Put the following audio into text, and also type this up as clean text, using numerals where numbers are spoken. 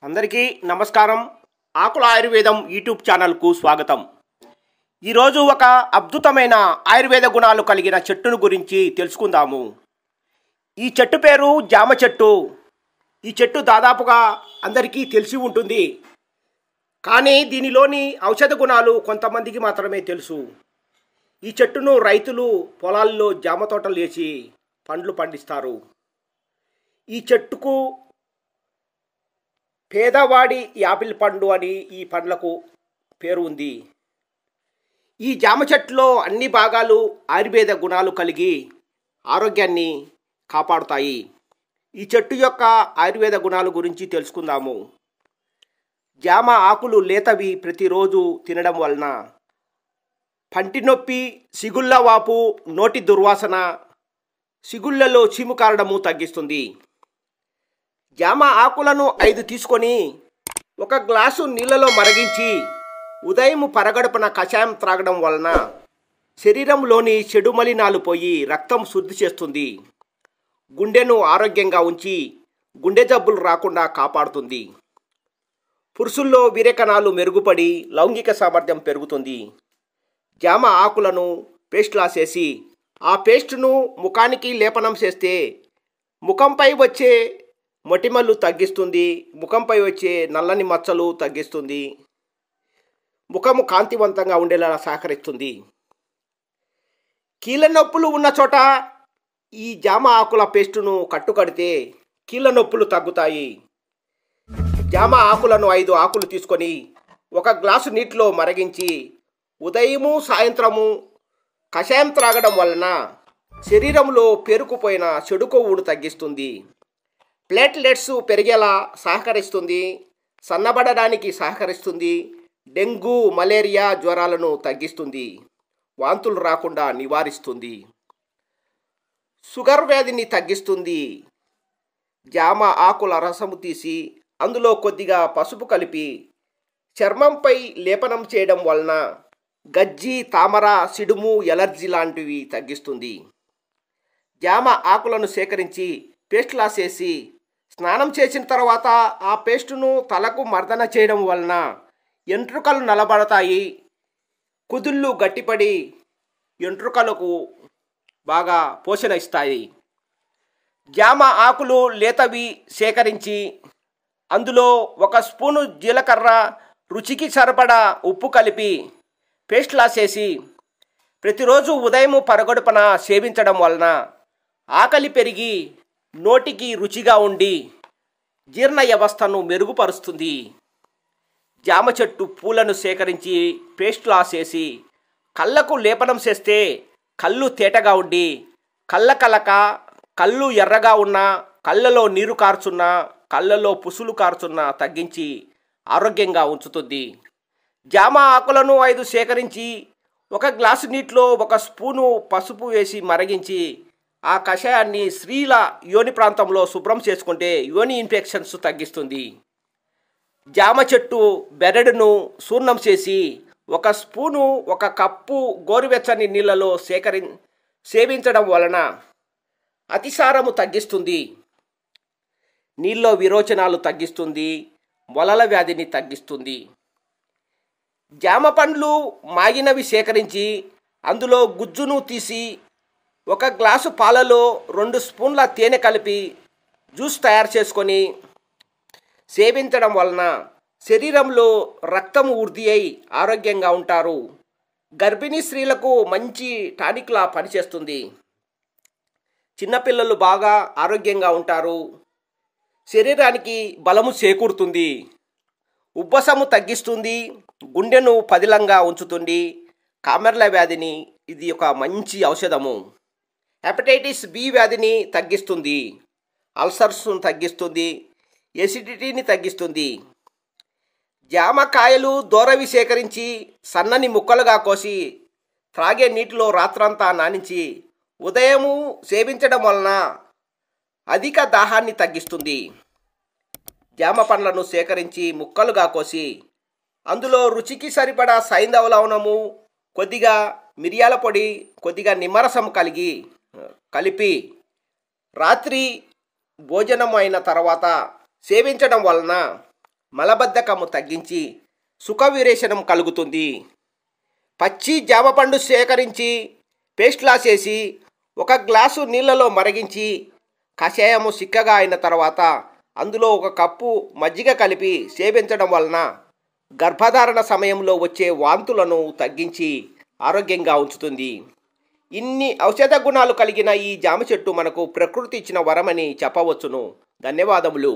అందరికీ నమస్కారం. ఆకుల ఆయుర్వేదం యూట్యూబ్ ఛానల్కు స్వాగతం. ఈరోజు ఒక అద్భుతమైన ఆయుర్వేద గుణాలు కలిగిన చెట్టును గురించి తెలుసుకుందాము. ఈ చెట్టు పేరు జామ చెట్టు. ఈ చెట్టు దాదాపుగా అందరికీ తెలిసి ఉంటుంది, కానీ దీనిలోని ఔషధ గుణాలు కొంతమందికి మాత్రమే తెలుసు. ఈ చెట్టును రైతులు పొలాల్లో జామ తోటలు వేసి పండ్లు పండిస్తారు. ఈ చెట్టుకు పేదవాడి యాపిల్ పండు అని ఈ పండ్లకు పేరు ఉంది. ఈ జామ చెట్టులో అన్ని భాగాలు ఆయుర్వేద గుణాలు కలిగి ఆరోగ్యాన్ని కాపాడుతాయి. ఈ చెట్టు యొక్క ఆయుర్వేద గుణాల గురించి తెలుసుకుందాము. జామ ఆకులు లేతవి ప్రతిరోజు తినడం వలన పంటి నొప్పి, సిగుళ్ళ వాపు, నోటి దుర్వాసన, సిగుళ్ళలో చీము కారడము తగ్గిస్తుంది. జామ ఆకులను 5 తీసుకొని 1 గ్లాసు నీళ్ళలో మరిగించి ఉదయం పరగడుపున కషాయం త్రాగడం వలన శరీరంలోని చెడు మలినాలు పోయి రక్తం శుద్ధి చేస్తుంది. గుండెను ఆరోగ్యంగా ఉంచి గుండె జబ్బులు రాకుండా కాపాడుతుంది. పురుషుల్లో వీర్యకణాలు మెరుగుపడి లైంగిక సామర్థ్యం పెరుగుతుంది. జామ ఆకులను పేస్ట్లా చేసి ఆ పేస్టును ముఖానికి లేపనం చేస్తే ముఖంపై వచ్చే మొటిమలు తగ్గిస్తుంది. ముఖంపై వచ్చే నల్లని మచ్చలు తగ్గిస్తుంది. ముఖము కాంతివంతంగా ఉండేలా సహకరిస్తుంది. కీళ్ళ నొప్పులు ఉన్న చోట ఈ జామ ఆకుల పేస్టును కట్టుకడితే కీళ్ళ నొప్పులు తగ్గుతాయి. జామ ఆకులను 5 ఆకులు తీసుకొని 1 గ్లాసు నీటిలో మరిగించి ఉదయము సాయంత్రము కషాయం త్రాగడం వలన శరీరంలో పేరుకుపోయిన చెడు కొవ్వును తగ్గిస్తుంది. ప్లేట్లెట్స్ పెరిగేలా సహకరిస్తుంది. సన్నబడడానికి సహకరిస్తుంది. డెంగ్యూ, మలేరియా జ్వరాలను తగ్గిస్తుంది. వాంతులు రాకుండా నివారిస్తుంది. షుగర్ వ్యాధిని తగ్గిస్తుంది. జామ ఆకుల రసము తీసి అందులో కొద్దిగా పసుపు కలిపి చర్మంపై లేపనం చేయడం వలన గజ్జి, తామర, సిడుము, ఎలర్జీ లాంటివి తగ్గిస్తుంది. జామ ఆకులను సేకరించి పేస్ట్లా చేసి స్నానం చేసిన తర్వాత ఆ పేస్టును తలకు మర్దన చేయడం వలన ఎంట్రుకలు నల్లబడతాయి. కుదుళ్ళు గట్టిపడి ఎంట్రుకలకు బాగా పోషణ ఇస్తాయి. జామ ఆకులు లేతవి సేకరించి అందులో 1 స్పూను జీలకర్ర, రుచికి సరిపడా ఉప్పు కలిపి పేస్ట్లా చేసి ప్రతిరోజు ఉదయం పరగడుపున సేవించడం వలన ఆకలి పెరిగి నోటికి రుచిగా ఉండి జీర్ణ వ్యవస్థను మెరుగుపరుస్తుంది. జామ చెట్టు పూలను సేకరించి పేస్ట్లా చేసి కళ్ళకు లేపనం చేస్తే కళ్ళు తేటగా ఉండి కళ్ళ కళ్ళు ఎర్రగా ఉన్న, కళ్ళలో నీరు కార్చున్న, కళ్ళలో పుసులు కార్చున్న తగ్గించి ఆరోగ్యంగా ఉంచుతుంది. జామ ఆకులను 5 సేకరించి 1 గ్లాసు నీటిలో 1 స్పూను పసుపు వేసి మరిగించి ఆ కషాయాన్ని స్త్రీల యోని ప్రాంతంలో శుభ్రం చేసుకుంటే యోని ఇన్ఫెక్షన్స్ తగ్గిస్తుంది. జామ చెట్టు బెరడును చూర్ణం చేసి 1 స్పూను 1 కప్పు గోరువెచ్చని నీళ్ళలో సేవించడం వలన అతిసారము తగ్గిస్తుంది. నీళ్ళలో విరోచనాలు తగ్గిస్తుంది. మొలల వ్యాధిని తగ్గిస్తుంది. జామ పండ్లు మాగినవి సేకరించి అందులో గుజ్జును తీసి 1 గ్లాసు పాలలో 2 స్పూన్ల తేనె కలిపి జ్యూస్ తయారు చేసుకొని సేవించడం వలన శరీరంలో రక్తం వృద్ధి అయి ఆరోగ్యంగా ఉంటారు. గర్భిణీ స్త్రీలకు మంచి టానిక్లా పనిచేస్తుంది. చిన్నపిల్లలు బాగా ఆరోగ్యంగా ఉంటారు. శరీరానికి బలము చేకూరుతుంది. ఉబ్బసము తగ్గిస్తుంది. గుండెను పదిలంగా ఉంచుతుంది. కామెర్ల వ్యాధిని ఇది ఒక మంచి ఔషధము. హెపటైటిస్ బి వ్యాధిని తగ్గిస్తుంది. అల్సర్స్ను తగ్గిస్తుంది. ఎసిడిటీని తగ్గిస్తుంది. జామకాయలు దూరవి సేకరించి సన్నని ముక్కలుగా కోసి త్రాగే నీటిలో రాత్రంతా నానించి ఉదయము సేవించడం వలన అధిక దాహాన్ని తగ్గిస్తుంది. జామ పండ్లను సేకరించి ముక్కలుగా కోసి అందులో రుచికి సరిపడా సైంధవ లవణము, కొద్దిగా మిరియాల పొడి, కొద్దిగా నిమ్మరసం కలిపి రాత్రి భోజనం అయిన తర్వాత సేవించడం వలన మలబద్ధకము తగ్గించి సుఖవిరేచనం కలుగుతుంది. పచ్చి జామపండు సేకరించి పేస్ట్లా చేసి 1 గ్లాసు నీళ్ళలో మరిగించి కషాయము చిక్కగా అయిన తర్వాత అందులో 1 కప్పు మజ్జిగ కలిపి సేవించడం వలన గర్భధారణ సమయంలో వచ్చే వాంతులను తగ్గించి ఆరోగ్యంగా ఉంచుతుంది. ఇన్ని ఔషధ గుణాలు కలిగిన ఈ జామ చెట్టు మనకు ప్రకృతి ఇచ్చిన వరమని చెప్పవచ్చును. ధన్యవాదములు.